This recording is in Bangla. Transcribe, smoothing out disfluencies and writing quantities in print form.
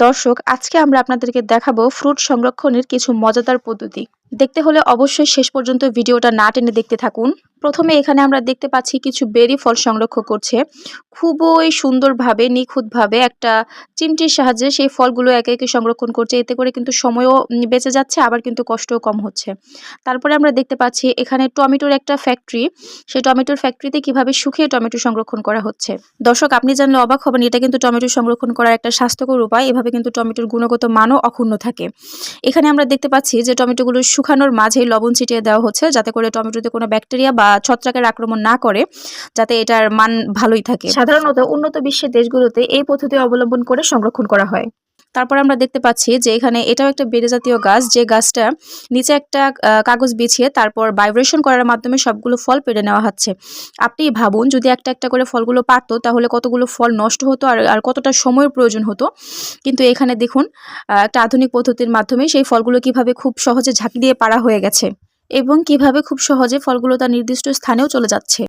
দর্শক, আজকে আমরা আপনাদেরকে দেখাবো ফ্রুট সংরক্ষণের কিছু মজাদার পদ্ধতি। দেখতে হলে অবশ্যই শেষ পর্যন্ত ভিডিওটা না টেনে দেখতে থাকুন। প্রথমে এখানে আমরা দেখতে পাচ্ছি কিছু বেরি ফল সংরক্ষণ করছে। খুবই সুন্দরভাবে নিখুঁতভাবে একটা চিমটির সাহায্যে সেই ফলগুলো একে একে সংরক্ষণ করছে। এতে করে কিন্তু সময়ও বেঁচে যাচ্ছে, আবার কিন্তু কষ্টও কম হচ্ছে। তারপরে আমরা দেখতে পাচ্ছি এখানে টমেটোর একটা ফ্যাক্টরি। সেই টমেটোর ফ্যাক্টরিতে কিভাবে শুকিয়ে টমেটো সংরক্ষণ করা হচ্ছে। দর্শক, আপনি জানলে অবাক হবেন, এটা কিন্তু টমেটো সংরক্ষণ করার একটা স্বাস্থ্যকর উপায়। এভাবে কিন্তু টমেটোর গুণগত মানও অক্ষুণ্ণ থাকে। এখানে আমরা দেখতে পাচ্ছি যে টমেটোগুলো শুকানোর মাঝে লবণ ছিটিয়ে দেওয়া হচ্ছে, যাতে করে টমেটোতে কোনো ব্যাকটেরিয়া বা ছত্রাকের আক্রমণ না করে, যাতে এটার মান ভালোই থাকে। সাধারণত উন্নত বিশ্বের দেশগুলোতে এই পদ্ধতি অবলম্বন করে সংরক্ষণ করা হয়। তারপর আমরা দেখতে পাচ্ছি যে এখানে এটাও একটা বেড়ে জাতীয় গাছ, যে গাছটা নিচে একটা কাগজ বিছিয়ে তারপর ভাইব্রেশন করার মাধ্যমে সবগুলো ফল পেড়ে নেওয়া হচ্ছে। আপনি ভাবুন, যদি একটা একটা করে ফলগুলো পারতো তাহলে কতগুলো ফল নষ্ট হতো আর কতটা সময়ের প্রয়োজন হতো। কিন্তু এখানে দেখুন, একটা আধুনিক পদ্ধতির মাধ্যমে সেই ফলগুলো কিভাবে খুব সহজে ঝাঁকি দিয়ে পাড়া হয়ে গেছে এবং কিভাবে খুব সহজে ফলগুলো তার নির্দিষ্ট স্থানেও চলে যাচ্ছে।